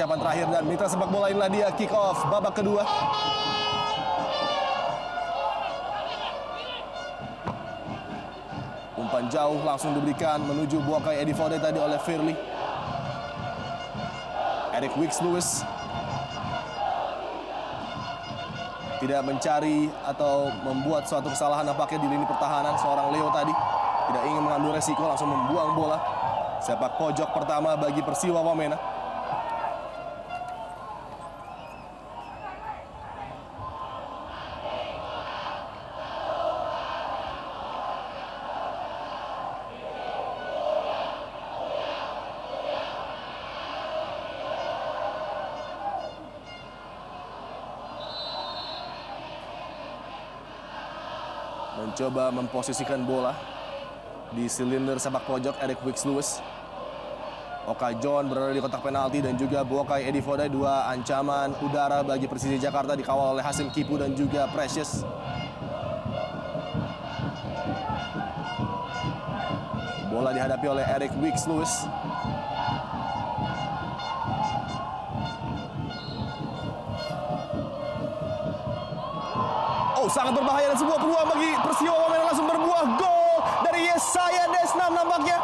persiapan terakhir dan mitra sepak bola inilah dia kick off babak kedua. Umpan jauh langsung diberikan menuju Buakai Edifode tadi oleh Firly. Eric Wicks-Lewis tidak mencari atau membuat suatu kesalahan nampaknya di lini pertahanan. Seorang Leo tadi tidak ingin mengambil resiko, langsung membuang bola. Sepak pojok pertama bagi Persiwa Wamena. Mencoba memposisikan bola di silinder sepak pojok Eric Wicks-Lewis. Oka John berada di kotak penalti dan juga Buakai Edifode. Dua ancaman udara bagi Persija Jakarta dikawal oleh Hasim Kipu dan juga Precious. Bola dihadapi oleh Eric Wicks-Lewis. Oh, sangat berbahaya dan sebuah peluang bagi Persiwa Wamena, langsung berbuah gol dari Yesaya Desnam nampaknya.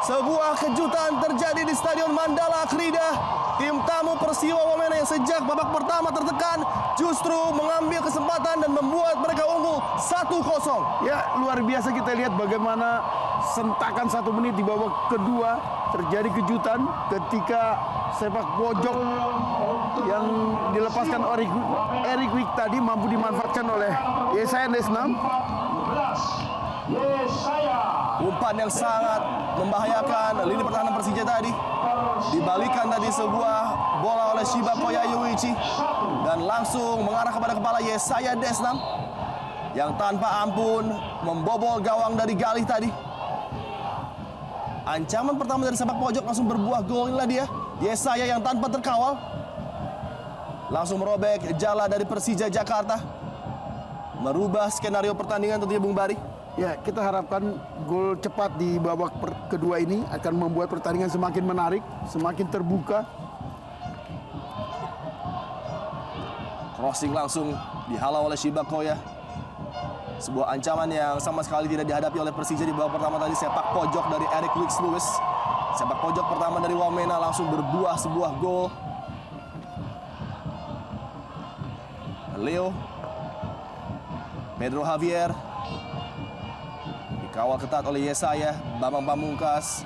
Sebuah kejutan terjadi di Stadion Mandala Krida. Tim tamu Persiwa Wamena yang sejak babak pertama tertekan justru mengambil kesempatan dan membuat mereka unggul 1-0. Ya, luar biasa kita lihat bagaimana sentakan 1 menit di babak kedua terjadi kejutan ketika sepak pojok yang dilepaskan Eric Wick tadi mampu dimanfaatkan oleh Yesaya Desnam. Umpan yang sangat membahayakan lini pertahanan Persija tadi. Dibalikan tadi sebuah bola oleh Shiba Koyayuichi dan langsung mengarah kepada kepala Yesaya Desnam yang tanpa ampun membobol gawang dari Galih tadi. Ancaman pertama dari sepak pojok langsung berbuah gol. Inilah dia Yesaya yang tanpa terkawal langsung merobek jala dari Persija Jakarta, merubah skenario pertandingan tentunya Bung Bari. Ya, kita harapkan gol cepat di babak kedua ini akan membuat pertandingan semakin menarik, semakin terbuka. Crossing langsung dihalau oleh Shiba Koya. Sebuah ancaman yang sama sekali tidak dihadapi oleh Persija di babak pertama tadi. Sepak pojok dari Eric Wicks-Lewis. Sepak pojok pertama dari Wamena langsung berbuah sebuah gol. Leo, Pedro Javier dikawal ketat oleh Yesaya. Bambang Pamungkas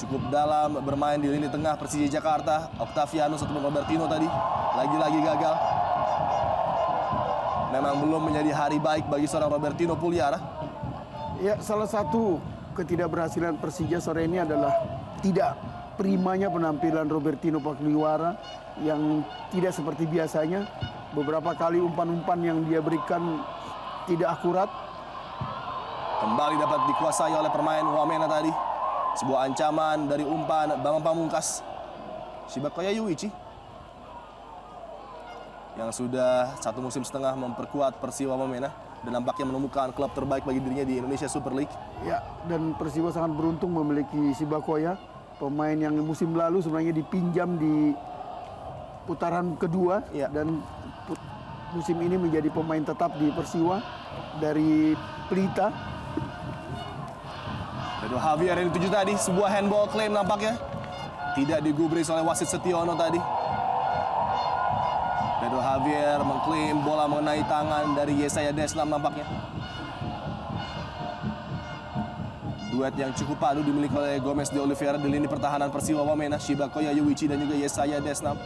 cukup dalam bermain di lini tengah Persija Jakarta. Octavianus atau Robertino tadi lagi-lagi gagal. Memang belum menjadi hari baik bagi seorang Robertino Puliara. Ya, salah satu ketidakberhasilan Persija sore ini adalah tidak primanya penampilan Robertino Puliara yang tidak seperti biasanya. Beberapa kali umpan-umpan yang dia berikan tidak akurat. Kembali dapat dikuasai oleh pemain Wamena tadi. Sebuah ancaman dari umpan Bambang Pamungkas. Shiba Koyayuichi yang sudah 1 musim setengah memperkuat Persiwa Wamena dan nampaknya menemukan klub terbaik bagi dirinya di Indonesia Super League. Ya, dan Persiwa sangat beruntung memiliki Shiba Koya, pemain yang musim lalu sebenarnya dipinjam di putaran kedua ya, dan musim ini menjadi pemain tetap di Persiwa dari Pelita. Pedro Javier yang dituju tadi, sebuah handball claim nampaknya. Tidak digubris oleh wasit Setiono tadi. Pedro Javier mengklaim bola mengenai tangan dari Yesaya Desnam nampaknya. Duet yang cukup padu dimiliki oleh Gomez de Oliveira di lini pertahanan Persiwa Wamena. Shiba Koyayuichi dan juga Yesaya Desnam.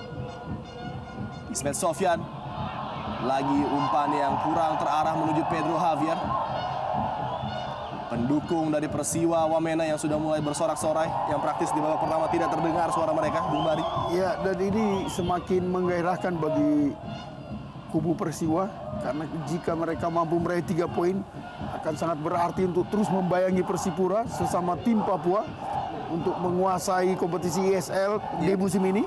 Ismet Sofyan. Lagi umpan yang kurang terarah menuju Pedro Javier. Pendukung dari Persiwa Wamena yang sudah mulai bersorak-sorai, yang praktis di babak pertama tidak terdengar suara mereka, Bung Bari. Ya, dan ini semakin menggairahkan bagi kubu Persiwa karena jika mereka mampu meraih 3 poin akan sangat berarti untuk terus membayangi Persipura sesama tim Papua untuk menguasai kompetisi ESL di musim ini.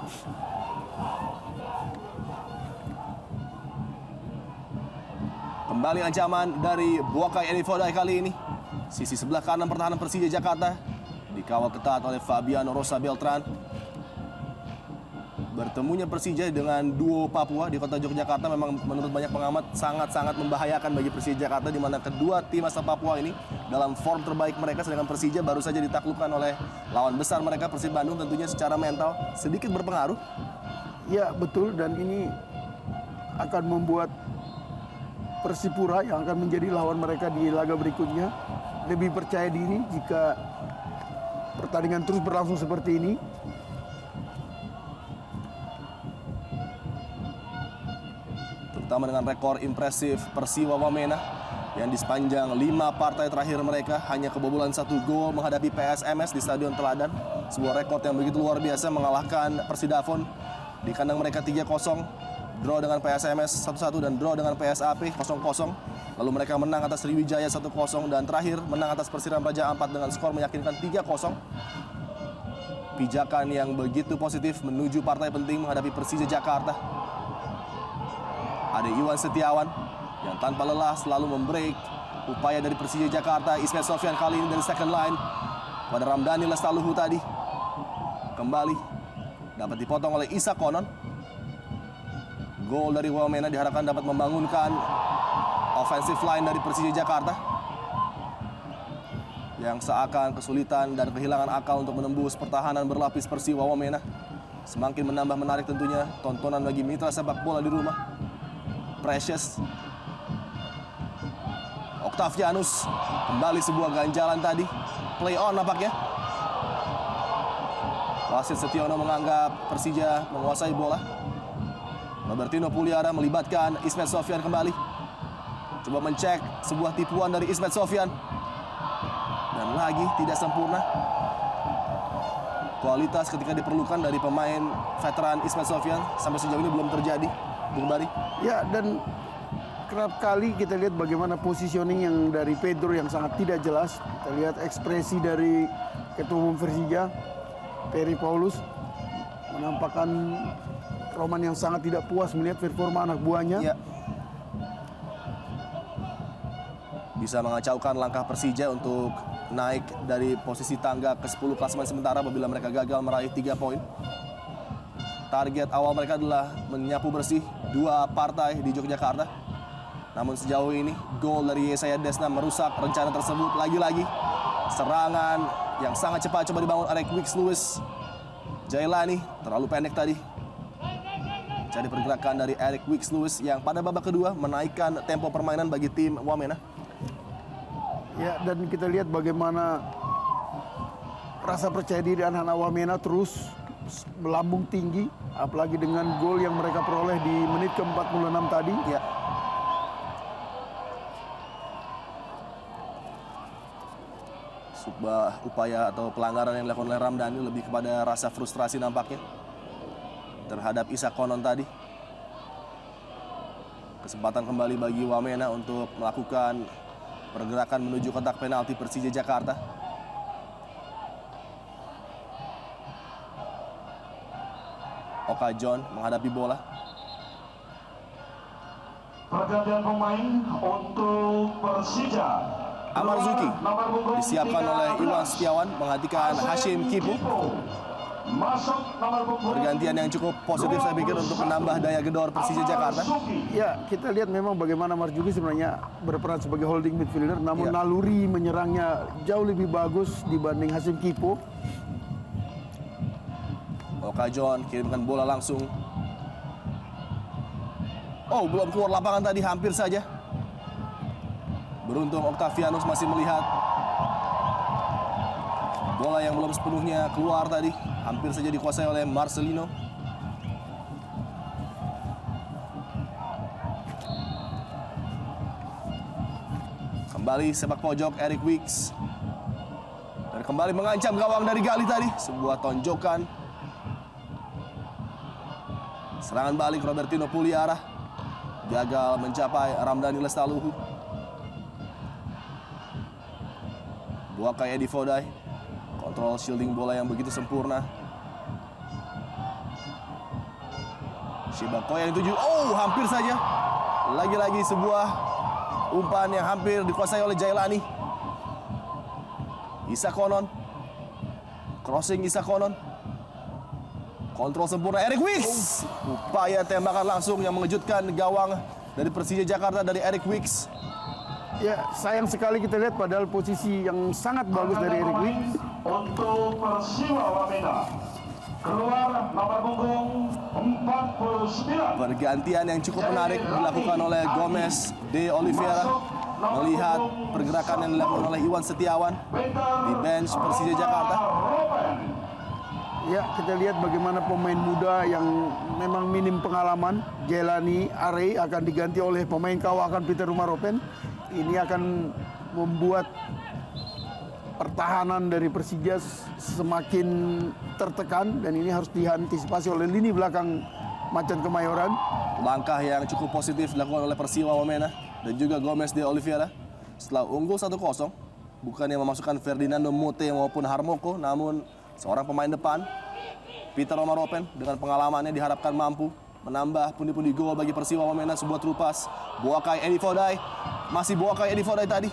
Kembali ancaman dari Buakai Edifode kali ini. Sisi sebelah kanan pertahanan Persija Jakarta dikawal ketat oleh Fabiano Rosa Beltran. Bertemunya Persija dengan duo Papua di kota Yogyakarta memang menurut banyak pengamat sangat-sangat membahayakan bagi Persija Jakarta, di mana kedua tim asal Papua ini dalam form terbaik mereka, sedangkan Persija baru saja ditaklukkan oleh lawan besar mereka Persib Bandung. Tentunya secara mental sedikit berpengaruh. Ya betul, dan ini akan membuat Persipura yang akan menjadi lawan mereka di laga berikutnya lebih percaya diri jika pertandingan terus berlangsung seperti ini. Terutama dengan rekor impresif Persiwa Wamena yang di sepanjang 5 partai terakhir mereka hanya kebobolan 1 gol menghadapi PSMS di Stadion Teladan. Sebuah rekor yang begitu luar biasa, mengalahkan Persidafon di kandang mereka 3-0, draw dengan PSMS 1-1 dan draw dengan PSAP 0-0. Lalu mereka menang atas Sriwijaya 1-0 dan terakhir menang atas Persiram Raja 4 dengan skor meyakinkan 3-0. Pijakan yang begitu positif menuju partai penting menghadapi Persija Jakarta. Ada Iwan Setiawan yang tanpa lelah selalu membreak upaya dari Persija Jakarta. Ismet Sofyan kali ini dari second line pada Ramdhani Lestaluhu tadi. Kembali dapat dipotong oleh Isa Konon. Gol dari Wamena diharapkan dapat membangunkan offensive line dari Persija Jakarta yang seakan kesulitan dan kehilangan akal untuk menembus pertahanan berlapis Persiwa Wamena. Semakin menambah menarik tentunya tontonan bagi mitra sepak bola di rumah. Precious Octavianus kembali sebuah ganjalan tadi, play on nampaknya. Wasit Setiono menganggap Persija menguasai bola. Robertino Puliara melibatkan Ismet Sofyan kembali, coba mencek sebuah tipuan dari Ismet Sofyan dan lagi tidak sempurna. Kualitas ketika diperlukan dari pemain veteran Ismet Sofyan sampai sejauh ini belum terjadi, Bung Bari. Ya, dan kerap kali kita lihat bagaimana positioning yang dari Pedro yang sangat tidak jelas. Kita lihat ekspresi dari Ketua Umum Persija, Peri Paulus, menampakkan Roman yang sangat tidak puas melihat performa anak buahnya. Ya. Bisa mengacaukan langkah Persija untuk naik dari posisi tangga ke 10 klasemen sementara apabila mereka gagal meraih 3 poin. Target awal mereka adalah menyapu bersih 2 partai di Yogyakarta. Namun sejauh ini gol dari Yesaya Desna merusak rencana tersebut. Lagi-lagi serangan yang sangat cepat coba dibangun Eric Wicks-Lewis. Jailani terlalu pendek tadi. Jadi pergerakan dari Eric Wicks-Lewis yang pada babak kedua menaikkan tempo permainan bagi tim Wamena. Ya, dan kita lihat bagaimana rasa percaya diri anak-anak Wamena terus melambung tinggi, apalagi dengan gol yang mereka peroleh di menit ke-46 tadi. Ya. Sebuah upaya atau pelanggaran yang dilakukan oleh Ramdhani lebih kepada rasa frustrasi nampaknya terhadap Isa Konon tadi. Kesempatan kembali bagi Wamena untuk melakukan pergerakan menuju kotak penalti Persija Jakarta. Oka John menghadapi bola. Pergantian pemain untuk Persija. Amar Zuki disiapkan oleh Iwan Setiawan menggantikan Hashim Kipu. Pergantian yang cukup positif saya pikir untuk menambah daya gedor Persija Jakarta. Ya, kita lihat memang bagaimana Marzuki sebenarnya berperan sebagai holding midfielder, namun Ya. naluri menyerangnya jauh lebih bagus dibanding Hashim Kipo. Oka John kirimkan bola langsung. Oh, belum keluar lapangan tadi, hampir saja. Beruntung Octavianus masih melihat. Bola yang belum sepenuhnya keluar tadi, hampir saja dikuasai oleh Marcelino. Kembali sepak pojok Eric Wicks. Dan kembali mengancam gawang dari Gali tadi. Sebuah tonjokan. Serangan balik Robertino Puliara. Gagal mencapai Ramdhani Lestaluhu. Buakai Edi Fodai. Kontrol shielding bola yang begitu sempurna. Shibakoya yang dituju. Oh, hampir saja. Lagi-lagi sebuah umpan yang hampir dikuasai oleh Jailani. Isa Konon. Crossing Isa Konon. Kontrol sempurna Eric Wicks. Upaya tembakan langsung yang mengejutkan gawang dari Persija Jakarta dari Eric Wicks. Ya, sayang sekali kita lihat padahal posisi yang sangat bagus dari Eric Wicks. Untuk Persiwa Wamena keluar nomor punggung 49. Pergantian yang cukup menarik dilakukan oleh Gomez de Oliveira. Melihat pergerakan yang dilakukan oleh Iwan Setiawan di bench Persija Jakarta. Ya, kita lihat bagaimana pemain muda yang memang minim pengalaman, Jelani Arey akan diganti oleh pemain kawakan Peter Rumaropen. Ini akan membuat pertahanan dari Persija semakin tertekan dan ini harus diantisipasi oleh lini belakang Macan Kemayoran. Langkah yang cukup positif dilakukan oleh Persiwa Wamena dan juga Gomez de Oliveira. Setelah unggul 1-0, bukannya memasukkan Ferdinando Mute maupun Harmoko, namun seorang pemain depan, Peter Rumaropen dengan pengalamannya diharapkan mampu menambah pundi-pundi gol bagi Persiwa Wamena. Sebuah trupas, Boakai Edi Fodai, masih Boakai Edi Fodai tadi.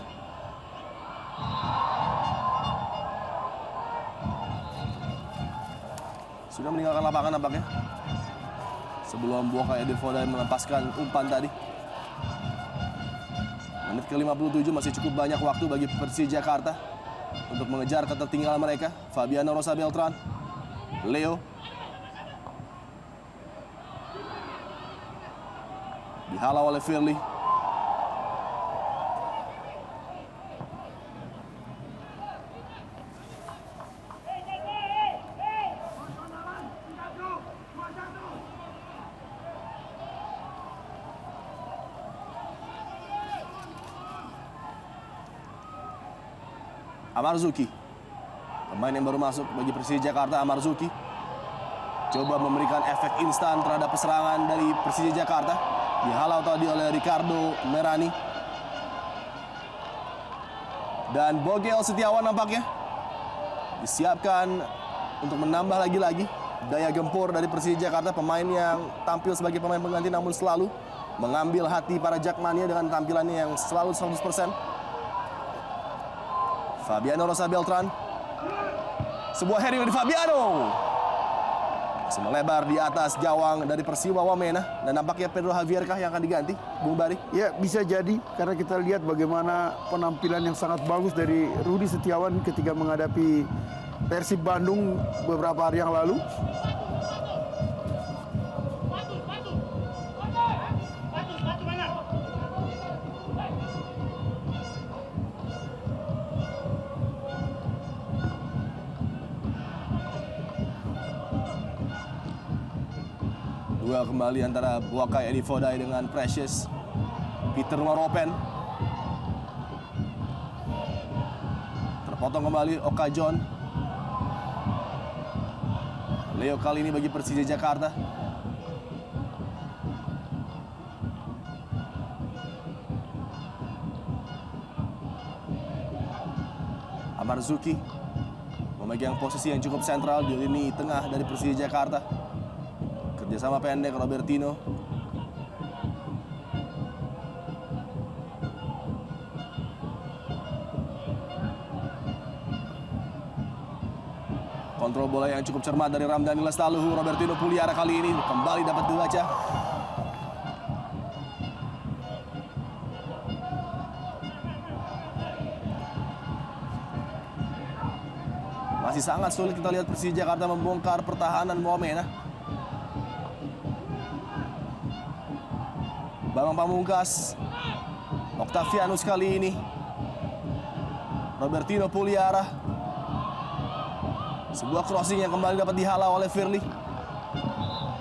Sudah meninggalkan lapangan nampaknya. Sebelum Boakai Edi Fodai melepaskan umpan tadi. Menit ke-57 masih cukup banyak waktu bagi Persija Jakarta untuk mengejar ketertinggalan mereka. Fabiano Rosa Beltran, Leo. Dihalau oleh Firly. Amarzuki, pemain yang baru masuk bagi Persija Jakarta. Amarzuki coba memberikan efek instan terhadap serangan dari Persija Jakarta. Dihalau tadi oleh Ricardo Merani. Dan Bogel Setiawan nampaknya disiapkan untuk menambah lagi-lagi daya gempur dari Persija Jakarta. Pemain yang tampil sebagai pemain pengganti namun selalu mengambil hati para Jakmania dengan tampilannya yang selalu 100%. Fabiano Rosa Beltran. Sebuah heading dari Fabiano. Masih melebar di atas gawang dari Persiwa Wamena. Dan nampaknya Pedro Javier kah yang akan diganti, Bung Bari? Ya, bisa jadi karena kita lihat bagaimana penampilan yang sangat bagus dari Rudi Setiawan ketika menghadapi Persib Bandung beberapa hari yang lalu. Duel kembali antara Boakai Edi Fodai dengan Precious Peter Rumaropen. Terpotong kembali Oka John. Leo kali ini bagi Persija Jakarta. Amarzuki memegang posisi yang cukup sentral di lini tengah dari Persija Jakarta. Kerjasama pendek Robertino. Kontrol bola yang cukup cermat dari Ramdhani Lestaluhu. Robertino Puliara kali ini kembali dapat dibaca. Masih sangat sulit kita lihat Persija Jakarta membongkar pertahanan Wamena. Bambang Pamungkas, Octavianus kali ini, Robertino Puliara. Sebuah crossing yang kembali dapat dihalau oleh Firly.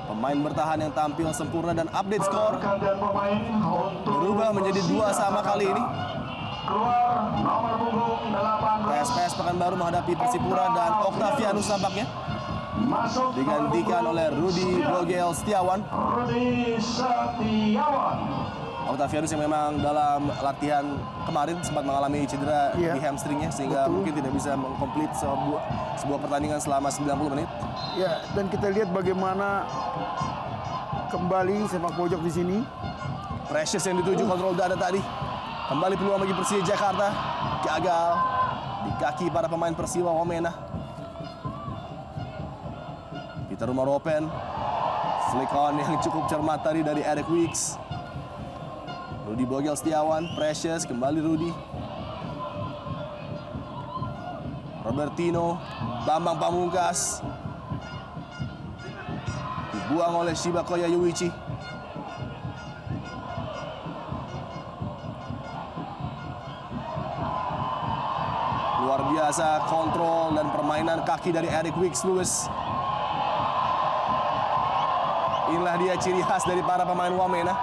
Pemain bertahan yang tampil sempurna dan update skor berubah menjadi 2-2 kali ini. Keluar nomor punggung 8 PSPS Pekanbaru menghadapi Persipura dan Octavianus nampaknya masuk digantikan oleh Rudi Bogel Setiawan. Rudi Setiawan. Octavianus yang memang dalam latihan kemarin sempat mengalami cedera Iya. di hamstringnya sehingga Betul. mungkin tidak bisa mengkomplit sebuah pertandingan selama 90 menit. Ya, dan kita lihat bagaimana kembali sepak pojok di sini. Precious yang dituju kontrol dada tadi. Kembali peluang bagi Persija Jakarta. Gagal di kaki para pemain Persiwa Wamena. Peter Rumaropen. Flick on yang cukup cermat tadi dari Eric Weeks. Rudy Bogel Setiawan, Precious, kembali Rudy. Robertino, Bambang Pamungkas. Dibuang oleh Shibakoya Yuichi. Luar biasa kontrol dan permainan kaki dari Eric Weeks Lewis. Inilah dia ciri khas dari para pemain Wamena.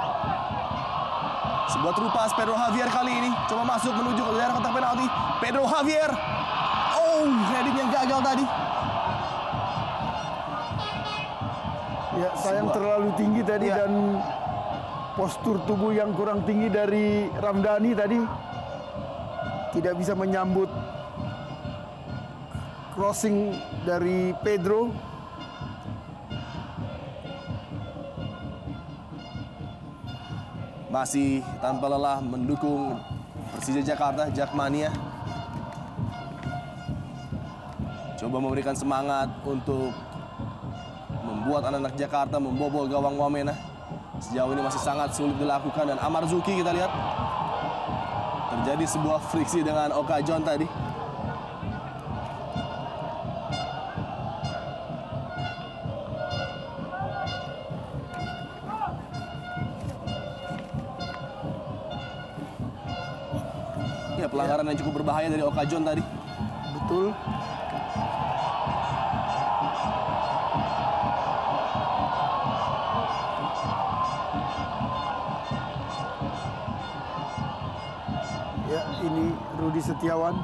Sebuah terupas Pedro Javier kali ini. Coba masuk menuju ke daerah kotak penalti. Pedro Javier. Oh, heading yang gagal tadi. Ya, sayang terlalu tinggi tadi Ya. dan postur tubuh yang kurang tinggi dari Ramdhani tadi tidak bisa menyambut crossing dari Pedro. Masih tanpa lelah mendukung Persija Jakarta, Jakmania. Coba memberikan semangat untuk membuat anak-anak Jakarta membobol gawang Wamena. Sejauh ini masih sangat sulit dilakukan dan Amarzuki kita lihat terjadi sebuah friksi dengan Oka John tadi. Ya, pelanggaran yang cukup berbahaya dari Oka John tadi. Betul. Ya, ini Rudy Setiawan,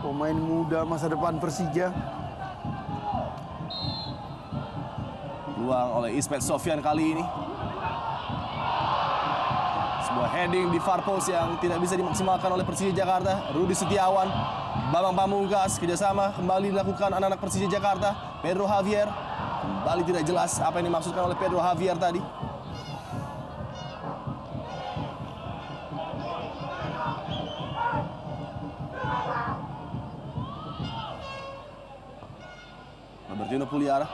pemain muda masa depan Persija. Peluang oleh Ismet Sofyan kali ini. Sebuah heading di far post yang tidak bisa dimaksimalkan oleh Persija Jakarta. Rudy Setiawan, Bambang Pamungkas, kerjasama kembali dilakukan anak-anak Persija Jakarta. Pedro Javier, kembali tidak jelas apa yang dimaksudkan oleh Pedro Javier tadi. Robertino Puliara.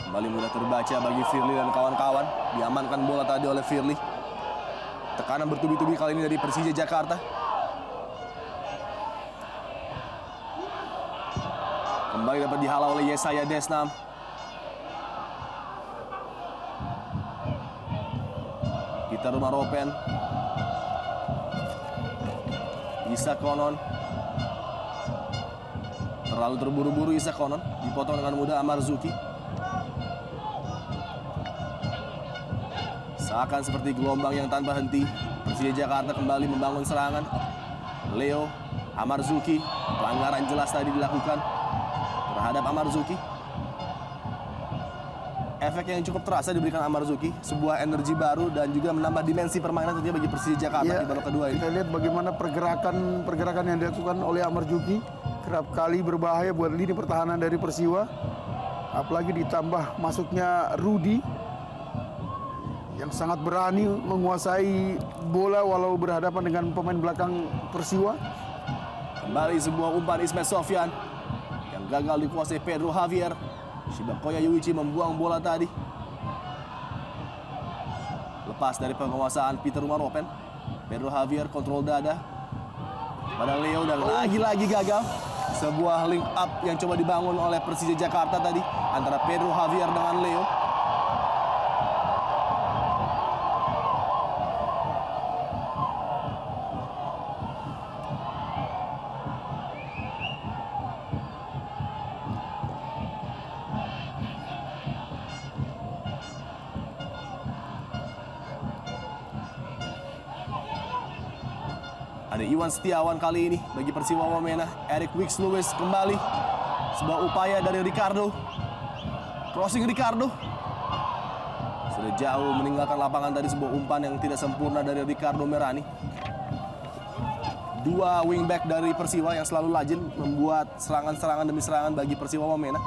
Kembali mudah terbaca bagi Firly dan kawan-kawan. Diamankan bola tadi oleh Firly. Tekanan bertubi-tubi kali ini dari Persija Jakarta. Kembali dapat dihalau oleh Yesaya Desnam. Peter Rumaropen. Isa Konon. Terlalu terburu-buru Isa Konon. Dipotong dengan mudah Amarzuki. Seakan seperti gelombang yang tanpa henti. Persija Jakarta kembali membangun serangan. Leo, Amarzuki. Pelanggaran jelas tadi dilakukan terhadap Amarzuki. Efek yang cukup terasa diberikan Amarzuki. Sebuah energi baru dan juga menambah dimensi permainan tentunya bagi Persija Jakarta Ya, di babak kedua ini. kita lihat bagaimana pergerakan yang dilakukan oleh Amarzuki. Kerap kali berbahaya buat lini pertahanan dari Persiwa. Apalagi ditambah masuknya Rudy yang sangat berani menguasai bola walau berhadapan dengan pemain belakang Persiwa. Kembali sebuah umpan Ismet Sofyan yang gagal dikuasai Pedro Javier. Shibakoya Yuichi membuang bola tadi. Lepas dari penguasaan Peter Rumaropen. Pedro Javier kontrol dada pada Leo dan lagi-lagi gagal. Sebuah link up yang coba dibangun oleh Persija Jakarta tadi antara Pedro Javier dengan Leo. Ada Iwan Setiawan kali ini bagi Persiwa Wamena. Eric Weeks Lewis kembali. Sebuah upaya dari Ricardo. Crossing Ricardo. Sudah jauh meninggalkan lapangan tadi, sebuah umpan yang tidak sempurna dari Ricardo Merani. Dua wingback dari Persiwa yang selalu rajin membuat serangan-serangan demi serangan bagi Persiwa Wamena.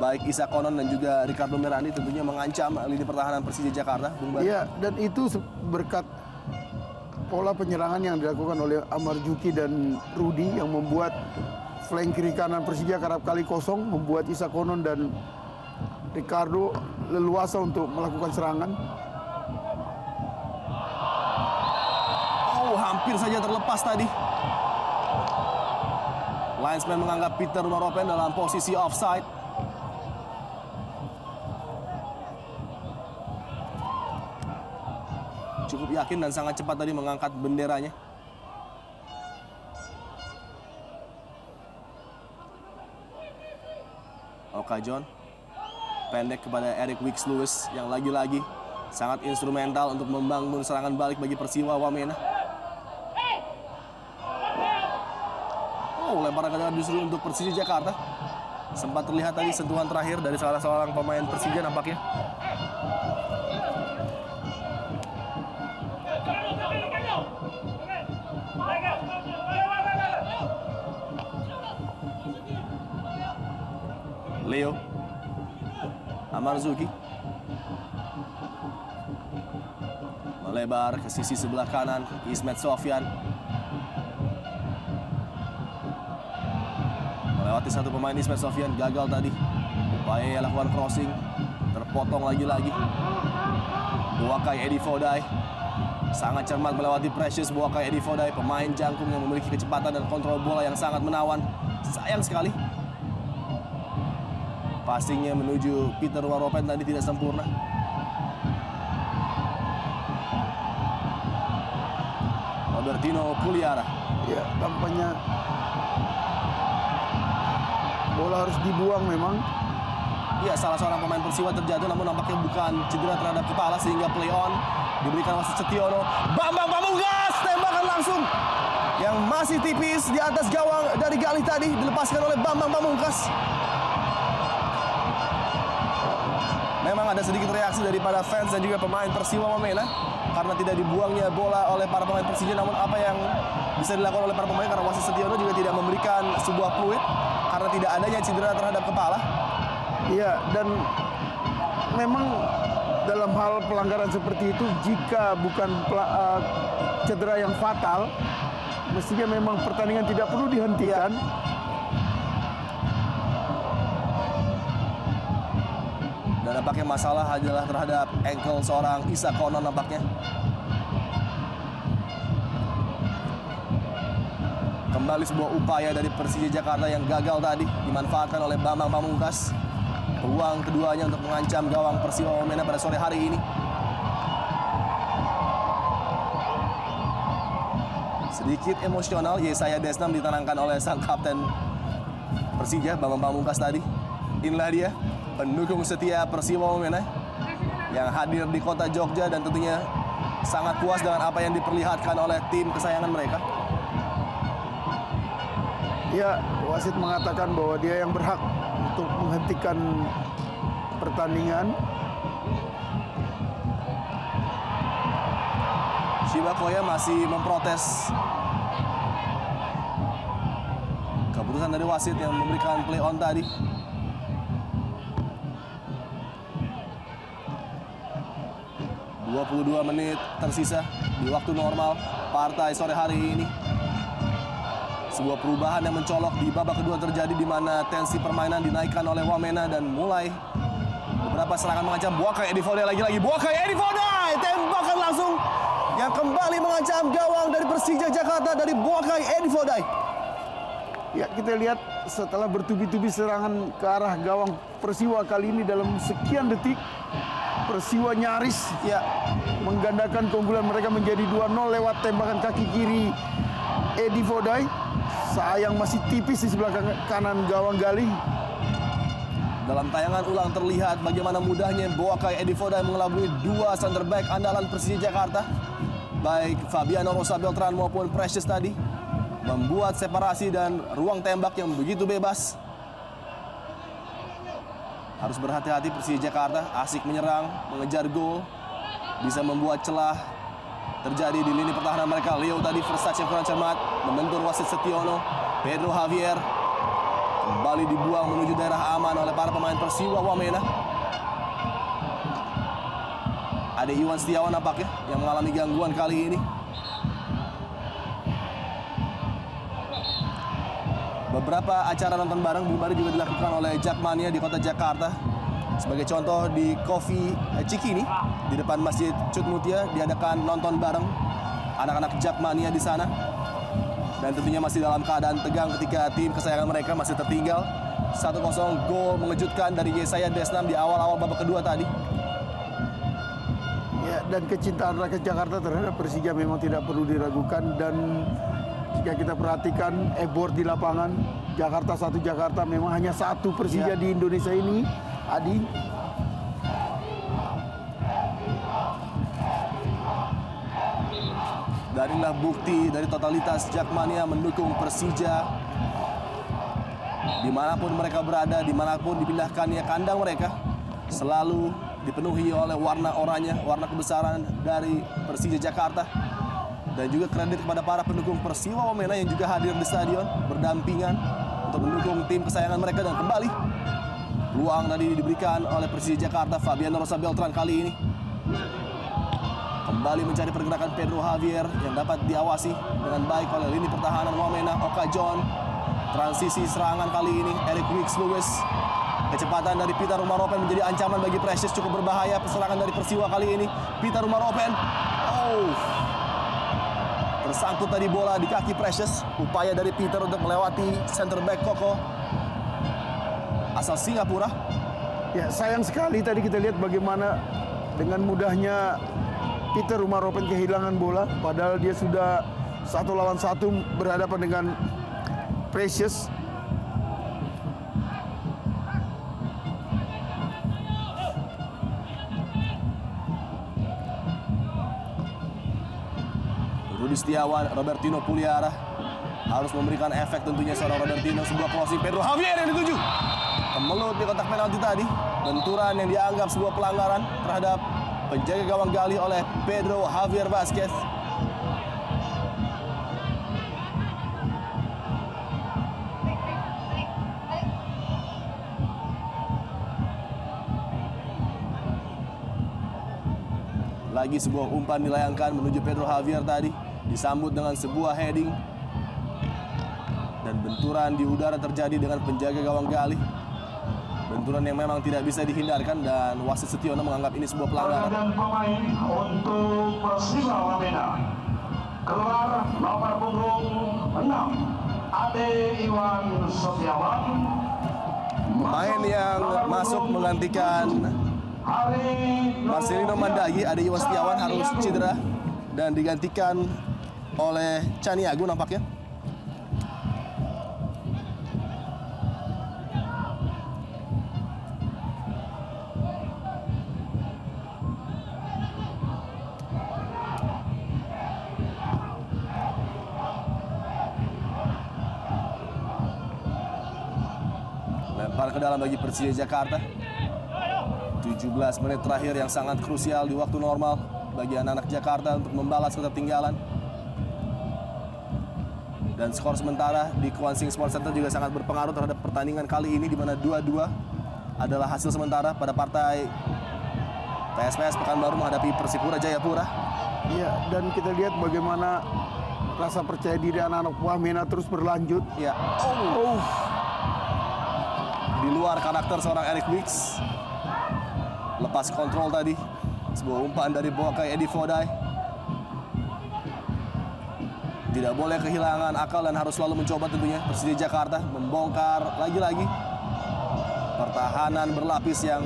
Baik Isa Konon dan juga Ricardo Merani tentunya mengancam lini pertahanan Persija Jakarta. Bung Bari. Iya, dan itu berkat pola penyerangan yang dilakukan oleh Amarzuki dan Rudy yang membuat flank kiri kanan Persija kerap kali kosong, membuat Isa Konon dan Ricardo leluasa untuk melakukan serangan. Oh, hampir saja terlepas tadi. Linesman menganggap Peter Maropen dalam posisi offside. Cukup yakin dan sangat cepat tadi mengangkat benderanya. Oka John pendek kepada Eric Wicks-Lewis yang lagi-lagi sangat instrumental untuk membangun serangan balik bagi Persiwa Wamena. Oh, lemparan ke dalam justru untuk Persija Jakarta. Sempat terlihat tadi sentuhan terakhir dari salah seorang pemain Persija nampaknya. Leo Amarzuki melebar ke sisi sebelah kanan. Ismet Sofyan melewati satu pemain. Ismet Sofyan gagal tadi. Upaya lakukan crossing terpotong lagi-lagi. Buakai Edi Fodai sangat cermat melewati Precious Buakai Edi Fodai, pemain jangkung yang memiliki kecepatan dan kontrol bola yang sangat menawan. Sayang sekali passingnya menuju Peter Maropen tadi tidak sempurna. Robertino Puliara. Ya, tampaknya bola harus dibuang memang. Ya, salah seorang pemain Persiwa terjatuh namun nampaknya bukan cedera terhadap kepala sehingga play on diberikan wasit Setiono. Bambang Pamungkas, tembakan langsung yang masih tipis di atas gawang dari Galih tadi dilepaskan oleh Bambang Pamungkas. Memang ada sedikit reaksi daripada fans dan juga pemain Persiwa Wamena karena tidak dibuangnya bola oleh para pemain Persija. Namun apa yang bisa dilakukan oleh para pemain karena wasit Setiono juga tidak memberikan sebuah fluid karena tidak adanya cedera terhadap kepala. Iya, dan memang dalam hal pelanggaran seperti itu jika bukan cedera yang fatal, mestinya memang pertandingan tidak perlu dihentikan. Dan nampaknya masalah adalah terhadap ankle seorang Isa Konon nampaknya. Kembali sebuah upaya dari Persija Jakarta yang gagal tadi dimanfaatkan oleh Bambang Pamungkas. Peluang keduanya untuk mengancam gawang Persiwa Wamena pada sore hari ini. Sedikit emosional Yesaya Desnam ditenangkan oleh sang kapten Persija Bambang Pamungkas tadi. Inilah dia pendukung setia Persiwa Wamena yang hadir di kota Jogja dan tentunya sangat puas dengan apa yang diperlihatkan oleh tim kesayangan mereka. Ya, wasit mengatakan bahwa dia yang berhak untuk menghentikan pertandingan. Shiba Koya masih memprotes keputusan dari wasit yang memberikan play on tadi. 22 menit tersisa di waktu normal partai sore hari ini. Sebuah perubahan yang mencolok di babak kedua terjadi di mana tensi permainan dinaikkan oleh Wamena dan mulai beberapa serangan mengancam. Buakai Edi Fodai lagi-lagi. Buakai Edi Fodai, tembakan langsung yang kembali mengancam gawang dari Persija Jakarta dari Buakai Edi Fodai. Ya, kita lihat setelah bertubi-tubi serangan ke arah gawang Persiwa kali ini dalam sekian detik Persiwa nyaris ya menggandakan keunggulan mereka menjadi 2-0 lewat tembakan kaki kiri Edi Fodai. Sayang masih tipis di sebelah kanan gawang Galih. Dalam tayangan ulang terlihat bagaimana mudahnya Buakai Edi Fodai mengelabui dua center back andalan Persija Jakarta. Baik Fabiano Rosa Beltran maupun Precious tadi membuat separasi dan ruang tembak yang begitu bebas. Harus berhati-hati Persija Jakarta, asik menyerang, mengejar gol, bisa membuat celah terjadi di lini pertahanan mereka. Leo tadi first touch yang kurang cermat, membentur wasit Setiono. Pedro Javier kembali dibuang menuju daerah aman oleh para pemain Persiwa Wamena. Ada Iwan Setiawan nampaknya yang mengalami gangguan kali ini. Beberapa acara nonton bareng Bung Bari juga dilakukan oleh Jakmania di kota Jakarta. Sebagai contoh di Coffee Cikini di depan Masjid Cutmutia diadakan nonton bareng anak-anak Jakmania di sana. Dan tentunya masih dalam keadaan tegang ketika tim kesayangan mereka masih tertinggal 1-0. Gol mengejutkan dari Yesaya Desnam di awal-awal babak kedua tadi. Ya, dan kecintaan rakyat Jakarta terhadap Persija memang tidak perlu diragukan. Dan jika kita perhatikan e-board di lapangan, Jakarta satu Jakarta, memang hanya satu Persija di Indonesia ini, Adi. Darilah bukti dari totalitas Jakmania mendukung Persija. Dimanapun mereka berada, dimanapun dipindahkannya kandang mereka, selalu dipenuhi oleh warna oranye, warna kebesaran dari Persija Jakarta. Dan juga kredit kepada para pendukung Persiwa Wamena yang juga hadir di stadion berdampingan untuk mendukung tim kesayangan mereka. Dan kembali peluang tadi diberikan oleh Persija Jakarta. Fabiano Rosa Beltran kali ini kembali mencari pergerakan Pedro Javier yang dapat diawasi dengan baik oleh lini pertahanan Wamena. Oka John, transisi serangan kali ini Eric Wicks Lewis. Kecepatan dari Peter Rumaropen menjadi ancaman bagi Precious, cukup berbahaya perserangan dari Persiwa kali ini. Peter Rumaropen, tersangkut tadi bola di kaki Precious. Upaya dari Peter untuk melewati center back Koko asal Singapura. Ya, sayang sekali tadi kita lihat bagaimana dengan mudahnya Peter Rumaropen kehilangan bola, padahal dia sudah 1 lawan 1 berhadapan dengan Precious. Rudi Setiawan, Robertino Puliara harus memberikan efek tentunya seorang Robertino. Sebuah crossing Pedro Javier yang dituju kemelut di kotak penalti tadi. Benturan yang dianggap sebuah pelanggaran terhadap penjaga gawang Gali oleh Pedro Javier Vasquez. Lagi sebuah umpan dilayangkan menuju Pedro Javier tadi, disambut dengan sebuah heading. Dan benturan di udara terjadi dengan penjaga gawang Gali. Benturan yang memang tidak bisa dihindarkan dan wasit Setiono menganggap ini sebuah pelanggaran. Dan pemain untuk Persiwa Wamena. Keluar nomor punggung 6, Ade Iwan Setiawan. Pemain yang masuk menggantikan Marcelino Mandagi, Ade Iwan Setiawan harus cedera dan digantikan oleh Caniago nampaknya. Lempar ke dalam bagi Persija Jakarta. 17 menit terakhir yang sangat krusial di waktu normal bagi anak-anak Jakarta untuk membalas ketertinggalan. Dan skor sementara di Kwansing Sports Center juga sangat berpengaruh terhadap pertandingan kali ini, di mana 2-2 adalah hasil sementara pada partai PSPS Pekanbaru menghadapi Persipura Jayapura. Iya, dan kita lihat bagaimana rasa percaya diri anak-anak Wamena terus berlanjut. Ya, di luar karakter seorang Eric Wicks. Lepas kontrol tadi. Sebuah umpan dari Boakai Edi Fodai. Tidak boleh kehilangan akal dan harus selalu mencoba tentunya Persija Jakarta membongkar lagi-lagi. Pertahanan berlapis yang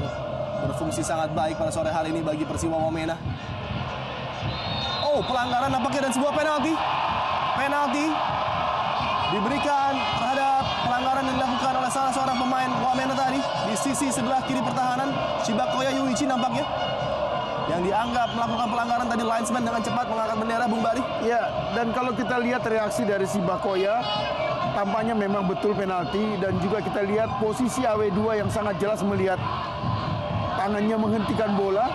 berfungsi sangat baik pada sore hari ini bagi Persiwa Wamena. Pelanggaran nampaknya dan sebuah penalti. Penalti diberikan terhadap pelanggaran yang dilakukan oleh salah seorang pemain Wamena tadi di sisi sebelah kiri pertahanan, Shibakoya Yuichi nampaknya, yang dianggap melakukan pelanggaran tadi. Linesman dengan cepat mengangkat bendera, Bung Bari. Ya, dan kalau kita lihat reaksi dari Shibakoya, tampaknya memang betul penalti. Dan juga kita lihat posisi AW2 yang sangat jelas melihat tangannya menghentikan bola.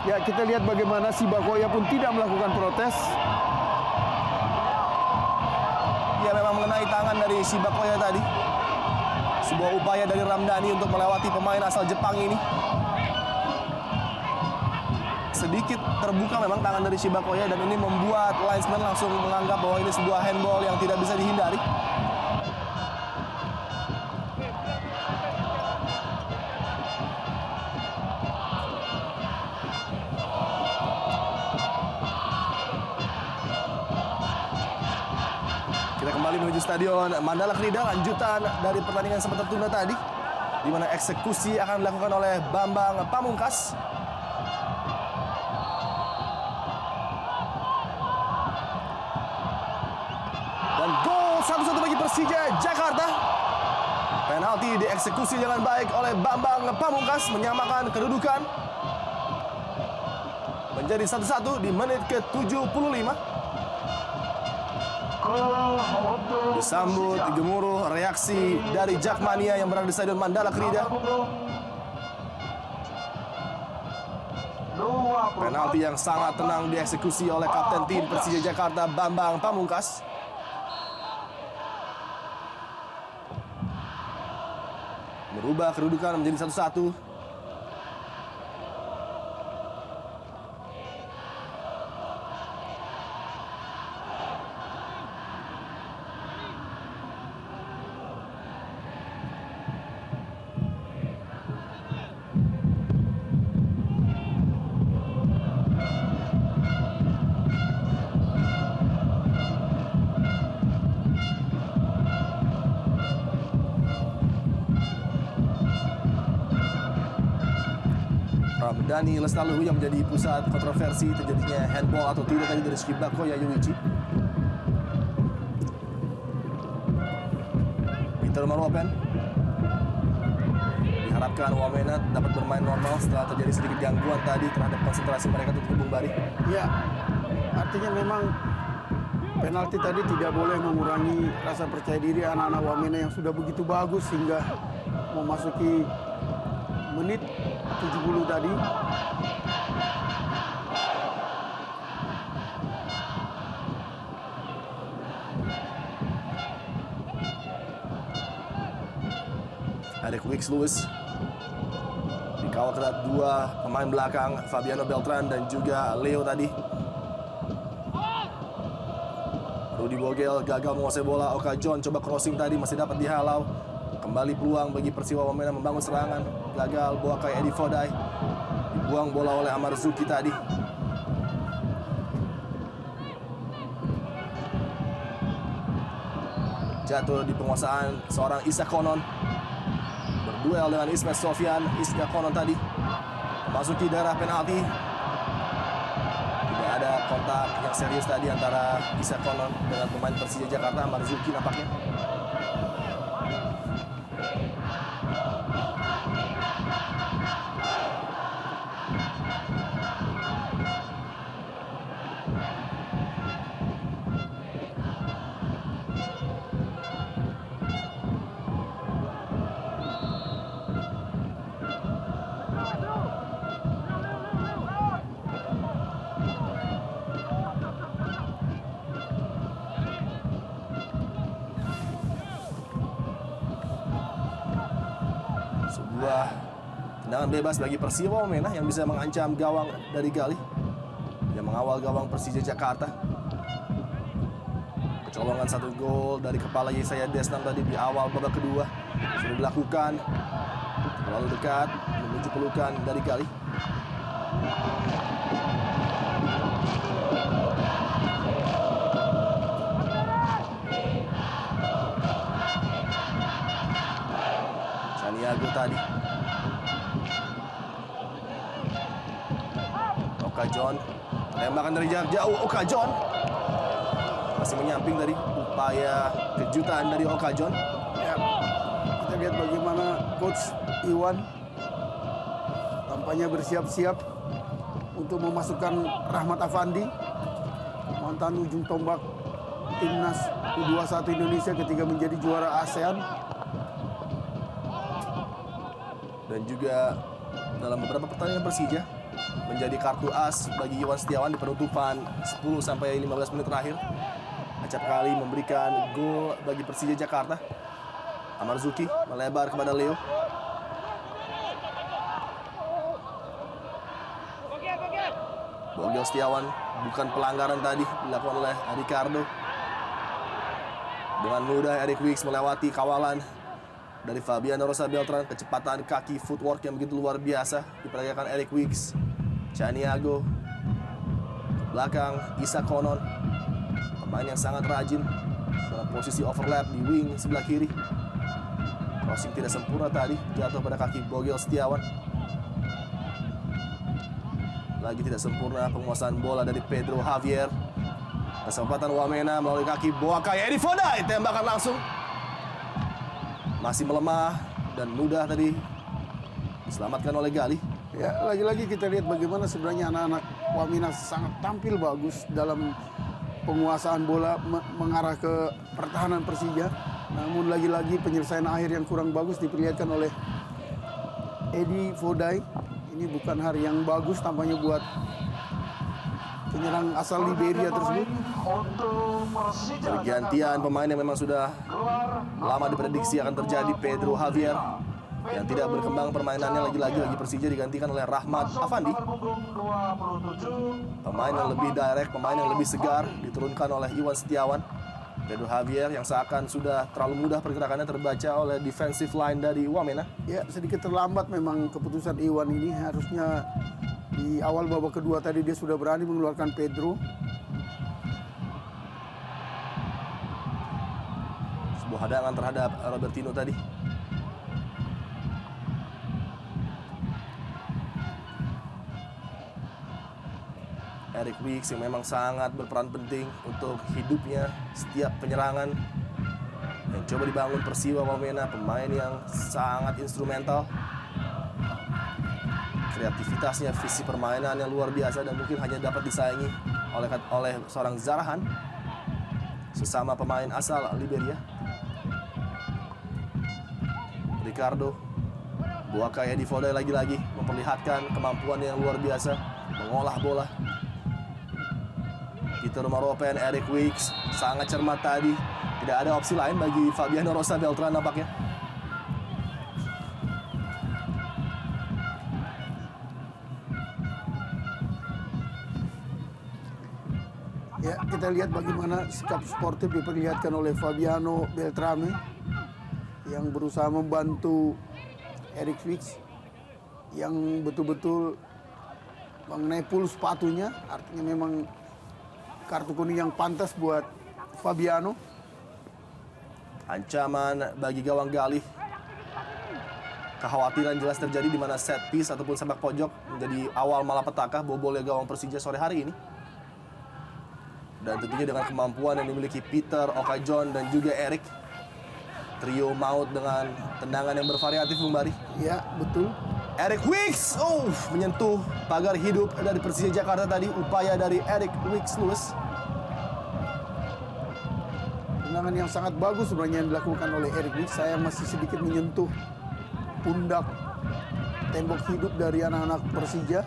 Ya, kita lihat bagaimana Shibakoya pun tidak melakukan protes. Ya, memang mengenai tangan dari Shibakoya tadi. Sebuah upaya dari Ramdhani untuk melewati pemain asal Jepang ini. Sedikit terbuka memang tangan dari Shibakoya dan ini membuat linesman langsung menganggap bahwa ini sebuah handball yang tidak bisa dihindari. Kita kembali menuju Stadion Mandala Krida, lanjutan dari pertandingan sempat tertunda tadi, di mana eksekusi akan dilakukan oleh Bambang Pamungkas. Dan gol 1-1 bagi Persija Jakarta. Penalti dieksekusi dengan baik oleh Bambang Pamungkas, menyamakan kedudukan menjadi 1-1 di menit ke-75. Disambut gemuruh reaksi dari Jakmania yang berada di Stadion Mandala Krida. Penalti yang sangat tenang dieksekusi oleh kapten tim Persija Jakarta Bambang Pamungkas. Merubah kedudukan menjadi 1-1. Ramdhani Lestaluhu yang menjadi pusat kontroversi terjadinya handball atau tidak tadi dari Rizky Bakoya Yuichi. Peter Maropen. Diharapkan Wamena dapat bermain normal setelah terjadi sedikit gangguan tadi terhadap konsentrasi mereka untuk Bung Bari. Ya, artinya memang penalti tadi tidak boleh mengurangi rasa percaya diri anak-anak Wamena yang sudah begitu bagus hingga memasuki menit 70 tadi. Eric Wicks Lewis dikawal ketat dua pemain belakang, Fabiano Beltran dan juga Leo tadi. Rudy Bogel gagal menguasai bola. Oka John coba crossing tadi, masih dapat dihalau. Kembali peluang bagi Persiwa Wamena membangun serangan. Gagal Boakai Edi Fodai. Dibuang bola oleh Amarzuki tadi. Jatuh di penguasaan seorang Isa Konon. Berduel dengan Ismet Sofyan. Isa Konon tadi memasuki daerah penalti. Tidak ada kontak yang serius tadi antara Isa Konon dengan pemain Persija Jakarta, Amarzuki nampaknya. Sebuah tendangan bebas bagi Persiwa Wamena yang bisa mengancam gawang dari Gali yang mengawal gawang Persija Jakarta. Kecolongan satu gol dari kepala Yesaya Desnam tadi di awal babak kedua sudah dilakukan. Terlalu dekat menuju pelukan dari Gali. Chaniago tadi. Oka John. Tembakan dari jarak jauh. Oka John. Masih menyamping dari upaya kejutan dari Oka John. Ya, kita lihat bagaimana Coach Iwan tampaknya bersiap-siap untuk memasukkan Rahmat Afandi, mantan ujung tombak timnas U21 Indonesia ketika menjadi juara ASEAN. Dan juga dalam beberapa pertandingan Persija menjadi kartu as bagi Iwan Setiawan di penutupan 10-15 menit terakhir. Acap kali memberikan gol bagi Persija Jakarta. Amarzuki melebar kepada Leo. Bogel Setiawan, bukan pelanggaran tadi dilakukan oleh Ricardo. Dengan mudah Eric Wicks melewati kawalan dari Fabiano Rosa Beltran. Kecepatan kaki, footwork yang begitu luar biasa diperagakan Eric Wicks. Chaniago ke belakang, Isa Konon, pemain yang sangat rajin dalam posisi overlap di wing sebelah kiri. Crossing tidak sempurna tadi, jatuh pada kaki Bogel Setiawan. Lagi tidak sempurna penguasaan bola dari Pedro Javier. Kesempatan Wamena melalui kaki Boakai Edi Fodai, tembakan langsung. Masih melemah dan mudah tadi diselamatkan oleh Gali. Ya, lagi-lagi kita lihat bagaimana sebenarnya anak-anak Wamena sangat tampil bagus dalam penguasaan bola mengarah ke pertahanan Persija. Namun lagi-lagi penyelesaian akhir yang kurang bagus diperlihatkan oleh Edi Fodai. Ini bukan hari yang bagus tampaknya buat penyerang asal Liberia tersebut. Pergantian pemain yang memang sudah lama diprediksi akan terjadi, Pedro Javier, yang tidak berkembang permainannya lagi-lagi bagi Persija digantikan oleh Rahmat Afandi. Pemain yang lebih direct, pemain yang lebih segar diturunkan oleh Iwan Setiawan. Pedro Javier yang seakan sudah terlalu mudah pergerakannya terbaca oleh defensive line dari Wamena. Ya, sedikit terlambat memang keputusan Iwan ini. Harusnya di awal babak kedua tadi dia sudah berani mengeluarkan Pedro. Sebuah hadangan terhadap Robertino tadi. Eric Weeks yang memang sangat berperan penting untuk hidupnya setiap penyerangan yang coba dibangun Persiwa Wamena, pemain yang sangat instrumental. Kreativitasnya, visi permainan yang luar biasa dan mungkin hanya dapat disaingi oleh seorang Zarahan, sesama pemain asal Liberia. Ricardo Boakai Edi Fodai lagi-lagi memperlihatkan kemampuan yang luar biasa mengolah bola. Peter Maropen, Eric Weeks sangat cermat tadi. Tidak ada opsi lain bagi Fabiano Rosa Beltran nampaknya. Ya, kita lihat bagaimana sikap sportif diperlihatkan oleh Fabiano Beltrame yang berusaha membantu Eric Weeks yang betul-betul mengenepul sepatunya. Artinya memang kartu kuning yang pantas buat Fabiano. Ancaman bagi gawang Galih. Kekhawatiran jelas terjadi di mana set piece ataupun sepak pojok menjadi awal malapetaka bobolnya gawang Persija sore hari ini. Dan tentunya dengan kemampuan yang dimiliki Peter, Okajon, dan juga Eric. Trio maut dengan tendangan yang bervariatif, Bung Bari. Ya, betul. Eric Weeks, menyentuh pagar hidup dari Persija Jakarta tadi. Upaya dari Eric Weeks Lewis. Tendangan yang sangat bagus sebenarnya yang dilakukan oleh Eric Weeks. Saya masih sedikit menyentuh pundak tembok hidup dari anak-anak Persija.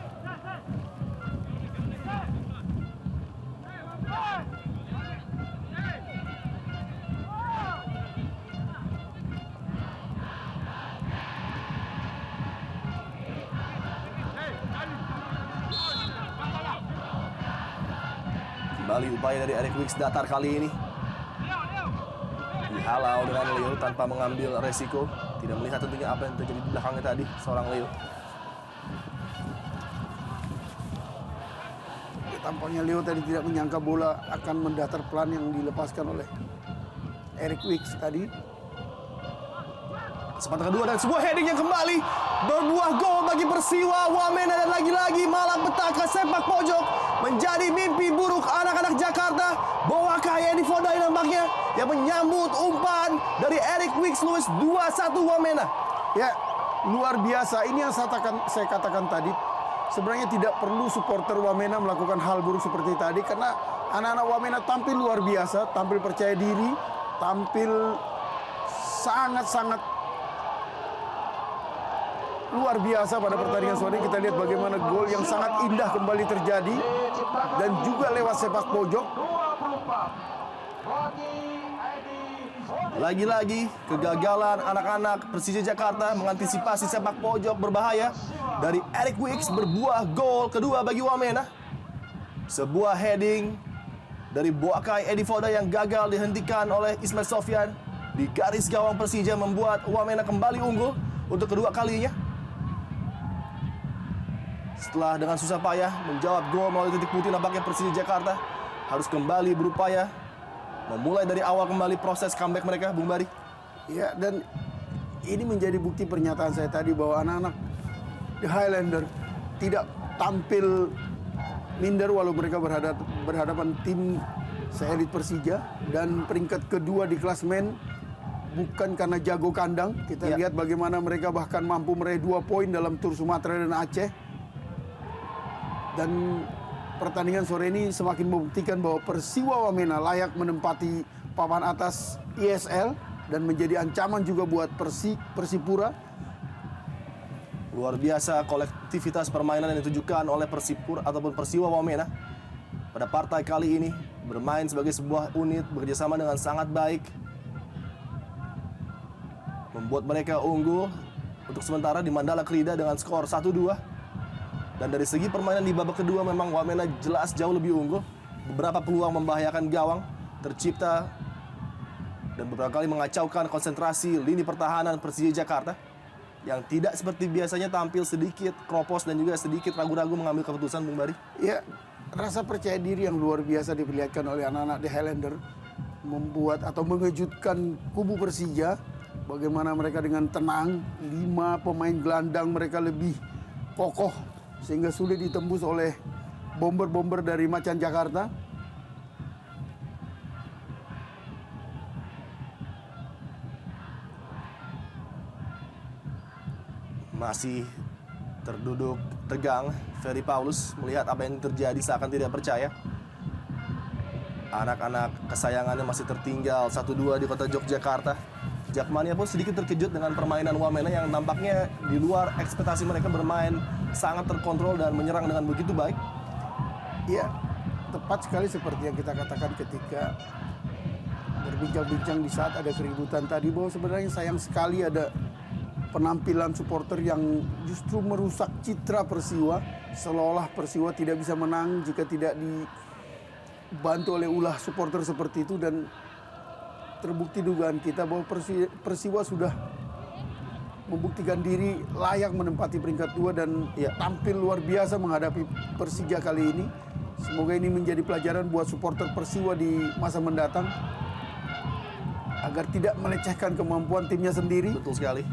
Kembali upaya dari Eric Weeks datar kali ini. Dihalau dengan Leo tanpa mengambil resiko. Tidak melihat tentunya apa yang terjadi di belakangnya tadi, seorang Leo. Tampaknya Leo tadi tidak menyangka bola akan mendatar pelan yang dilepaskan oleh Eric Weeks tadi. Kesempatan kedua dan sebuah heading yang kembali berbuah gol bagi Persiwa Wamena, dan lagi-lagi malapetaka sepak pojok menjadi mimpi buruk anak-anak Jakarta. Boakai Edi Fodai nampaknya yang menyambut umpan dari Eric Weeks Lewis. 2-1 Wamena. Ya, luar biasa. Ini yang saya katakan tadi. Sebenarnya tidak perlu supporter Wamena melakukan hal buruk seperti tadi, karena anak-anak Wamena tampil luar biasa, tampil percaya diri, tampil sangat-sangat luar biasa pada pertandingan sore ini. Kita lihat bagaimana gol yang sangat indah kembali terjadi dan juga lewat sepak pojok. Lagi-lagi kegagalan anak-anak Persija Jakarta mengantisipasi sepak pojok berbahaya dari Eric Weeks berbuah gol kedua bagi Wamena. Sebuah heading dari Boakai Edi Fodai yang gagal dihentikan oleh Ismail Sofyan di garis gawang Persija membuat Wamena kembali unggul untuk kedua kalinya. Setelah dengan susah payah menjawab gol melalui titik putih, nampaknya Persija Jakarta harus kembali berupaya memulai dari awal kembali proses comeback mereka, Bung Bari. Ya, dan ini menjadi bukti pernyataan saya tadi bahwa anak-anak The Highlander tidak tampil minder walau mereka berhadapan tim seelit Persija, dan peringkat kedua di klasemen bukan karena jago kandang. Kita lihat bagaimana mereka bahkan mampu meraih 2 poin dalam tur Sumatera dan Aceh. Dan pertandingan sore ini semakin membuktikan bahwa Persiwa Wamena layak menempati papan atas ISL dan menjadi ancaman juga buat Persipura. Luar biasa kolektivitas permainan yang ditunjukkan oleh Persipura ataupun Persiwa Wamena pada partai kali ini, bermain sebagai sebuah unit, bekerjasama dengan sangat baik, membuat mereka unggul untuk sementara di Mandala Krida dengan skor 1-2. Dan dari segi permainan di babak kedua memang Wamena jelas jauh lebih unggul. Beberapa peluang membahayakan gawang tercipta dan beberapa kali mengacaukan konsentrasi lini pertahanan Persija Jakarta yang tidak seperti biasanya tampil sedikit kropos dan juga sedikit ragu-ragu mengambil keputusan, Bung Bari. Ya, rasa percaya diri yang luar biasa diperlihatkan oleh anak-anak The Highlander membuat atau mengejutkan kubu Persija. Bagaimana mereka dengan tenang, 5 pemain gelandang mereka lebih kokoh sehingga sulit ditembus oleh bomber-bomber dari Macan Jakarta. Masih terduduk tegang Ferry Paulus melihat apa yang terjadi, seakan tidak percaya. Anak-anak kesayangannya masih tertinggal 1-2 di kota Yogyakarta. Jakmania pun sedikit terkejut dengan permainan Wamena yang nampaknya di luar ekspektasi mereka, bermain sangat terkontrol dan menyerang dengan begitu baik. Ya, tepat sekali seperti yang kita katakan ketika berbincang-bincang di saat ada keributan tadi, bahwa sebenarnya sayang sekali ada penampilan supporter yang justru merusak citra Persiwa, seolah-olah Persiwa tidak bisa menang jika tidak dibantu oleh ulah supporter seperti itu. Dan terbukti dugaan kita bahwa Persiwa sudah membuktikan diri layak menempati peringkat 2 dan tampil luar biasa menghadapi Persija kali ini. Semoga ini menjadi pelajaran buat supporter Persiwa di masa mendatang agar tidak melecehkan kemampuan timnya sendiri. Betul sekali.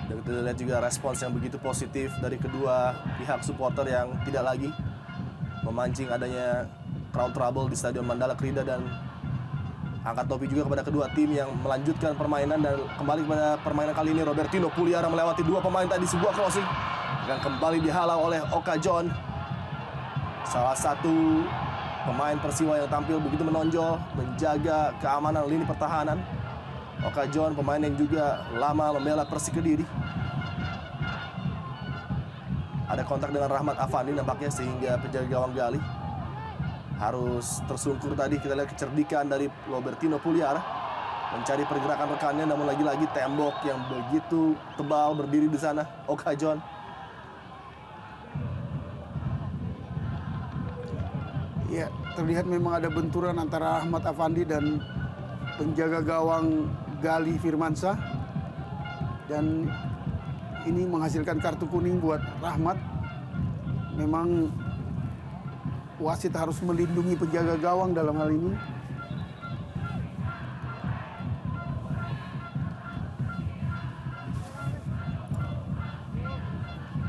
Dan kita lihat juga respons yang begitu positif dari kedua pihak supporter yang tidak lagi memancing adanya crowd trouble di Stadion Mandala Krida, dan angkat topi juga kepada kedua tim yang melanjutkan permainan. Dan kembali kepada permainan kali ini, Robertino Puliara melewati 2 pemain tadi, sebuah crossing akan kembali dihalau oleh Oka John, salah satu pemain Persiwa yang tampil begitu menonjol menjaga keamanan lini pertahanan. Oka John pemain yang juga lama membela Persik Kediri. Ada kontak dengan Rahmat Afandi nampaknya, sehingga penjaga gawang Gali harus tersungkur tadi. Kita lihat kecerdikan dari Robertino Puliara mencari pergerakan rekannya, namun lagi-lagi tembok yang begitu tebal berdiri di sana. Oka John. Ya, terlihat memang ada benturan antara Ahmad Afandi dan penjaga gawang Gali Firmansyah. Dan ini menghasilkan kartu kuning buat Rahmat. Memang wasit harus melindungi penjaga gawang dalam hal ini.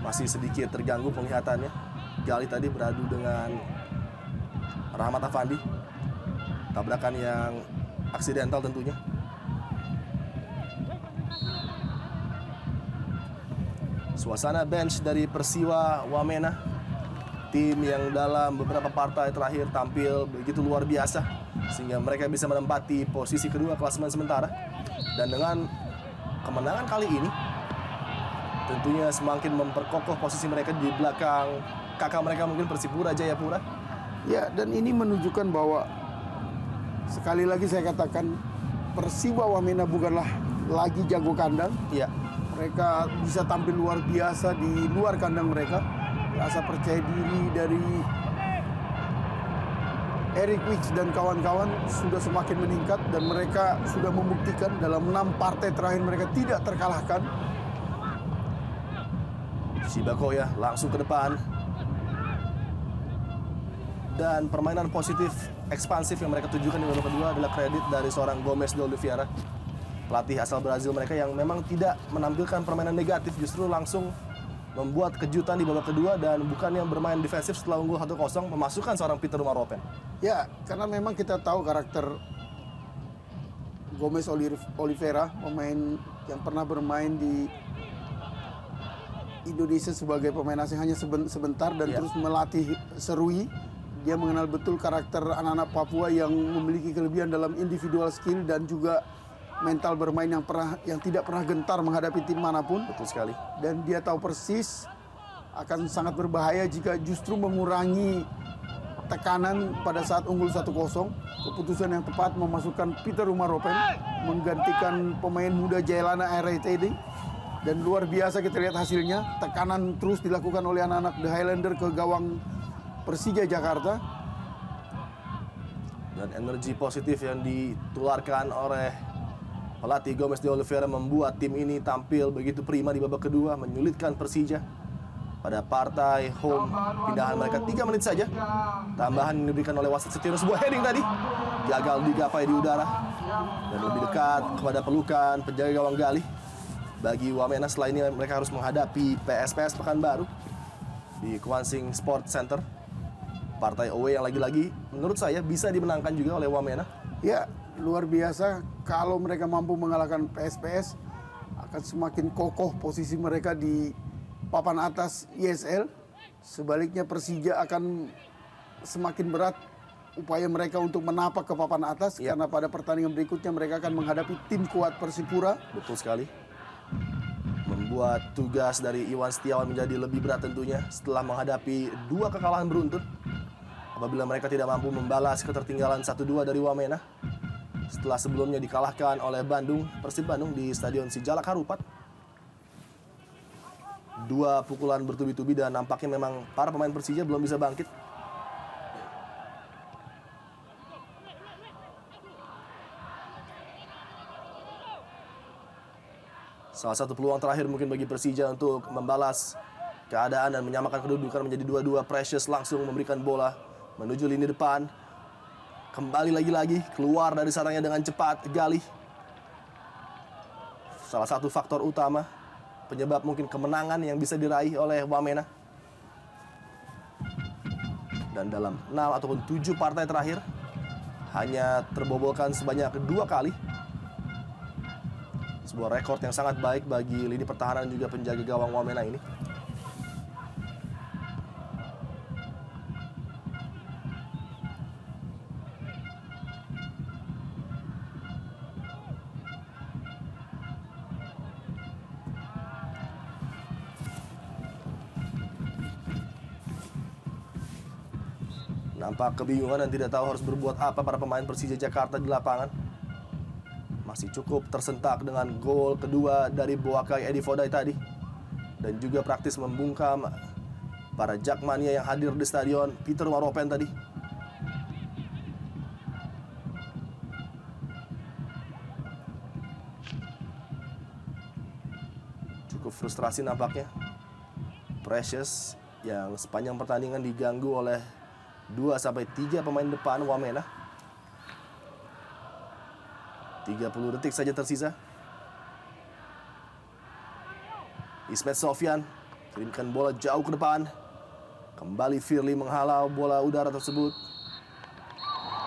Masih sedikit terganggu penglihatannya. Gali tadi beradu dengan Rahmat Afandi. Tabrakan yang aksidental tentunya. Suasana bench dari Persiwa Wamena, tim yang dalam beberapa partai terakhir tampil begitu luar biasa sehingga mereka bisa menempati posisi kedua klasemen sementara. Dan dengan kemenangan kali ini tentunya semakin memperkokoh posisi mereka di belakang kakak mereka mungkin Persipura Jayapura. Ya, dan ini menunjukkan bahwa sekali lagi saya katakan Persiwa Wamena bukanlah lagi jago kandang. Iya. Mereka bisa tampil luar biasa di luar kandang mereka. Rasa percaya diri dari Eric Wicks dan kawan-kawan sudah semakin meningkat dan mereka sudah membuktikan dalam 6 partai terakhir mereka tidak terkalahkan. Shibakoya langsung ke depan. dan permainan positif ekspansif yang mereka tunjukkan di babak kedua adalah kredit dari seorang Gomes de Oliveira, pelatih asal Brazil mereka yang memang tidak menampilkan permainan negatif, justru langsung membuat kejutan di babak kedua dan bukannya bermain defensif setelah unggul 1-0 memasukkan seorang Peter Rumaropen. Ya, karena memang kita tahu karakter Gomes Oliveira, pemain yang pernah bermain di Indonesia sebagai pemain asing hanya sebentar dan terus melatih Serui. Dia mengenal betul karakter anak-anak Papua yang memiliki kelebihan dalam individual skill dan juga mental bermain yang tidak pernah gentar menghadapi tim manapun. Betul sekali. Dan dia tahu persis akan sangat berbahaya jika justru mengurangi tekanan pada saat unggul 1-0. Keputusan yang tepat memasukkan Peter Rumaropen menggantikan pemain muda Jailana RITD. Dan luar biasa kita lihat hasilnya. Tekanan terus dilakukan oleh anak-anak The Highlander ke gawang Persija Jakarta. Dan energi positif yang ditularkan oleh pelatih Gomes de Oliveira membuat tim ini tampil begitu prima di babak kedua, menyulitkan Persija. Pada partai home, pindahan mereka 3 menit saja. Tambahan yang diberikan oleh wasit Setiono, sebuah heading tadi gagal digapai di udara dan lebih dekat kepada pelukan penjaga gawang Galih. Bagi Wamena setelah ini mereka harus menghadapi PSPS Pekanbaru di Kwansing Sport Center. Partai away yang lagi-lagi menurut saya bisa dimenangkan juga oleh Wamena. Ya, luar biasa. Kalau mereka mampu mengalahkan PSPS, akan semakin kokoh posisi mereka di papan atas ISL. Sebaliknya Persija akan semakin berat upaya mereka untuk menapak ke papan atas. Karena pada pertandingan berikutnya mereka akan menghadapi tim kuat Persipura. Betul sekali. Membuat tugas dari Iwan Setiawan menjadi lebih berat tentunya setelah menghadapi 2 kekalahan beruntun. Apabila mereka tidak mampu membalas ketertinggalan 1-2 dari Wamena setelah sebelumnya dikalahkan oleh Persib Bandung di Stadion Sijalak Harupat. 2 pukulan bertubi-tubi dan nampaknya memang para pemain Persija belum bisa bangkit. Salah satu peluang terakhir mungkin bagi Persija untuk membalas keadaan dan menyamakan kedudukan menjadi 2-2. Precious langsung memberikan bola menuju lini depan. Kembali lagi-lagi keluar dari sarangnya dengan cepat Galih. Salah satu faktor utama penyebab mungkin kemenangan yang bisa diraih oleh Wamena. Dan dalam 6 ataupun 7 partai terakhir hanya terbobolkan sebanyak 2 kali. Sebuah rekor yang sangat baik bagi lini pertahanan dan juga penjaga gawang Wamena ini. Nampak kebingungan dan tidak tahu harus berbuat apa para pemain Persija Jakarta di lapangan. Masih cukup tersentak dengan gol kedua dari Boakai Edi Fodai tadi. Dan juga praktis membungkam para Jakmania yang hadir di stadion Peter Rumaropen tadi. Cukup frustrasi nampaknya. Precious yang sepanjang pertandingan diganggu oleh 2-3 pemain depan Wamena. 30 detik saja tersisa. Ismet Sofyan kirimkan bola jauh ke depan. Kembali Firly menghalau bola udara tersebut.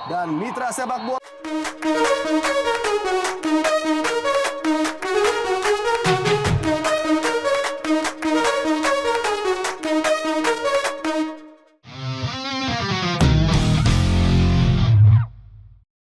Dan mitra sepak bola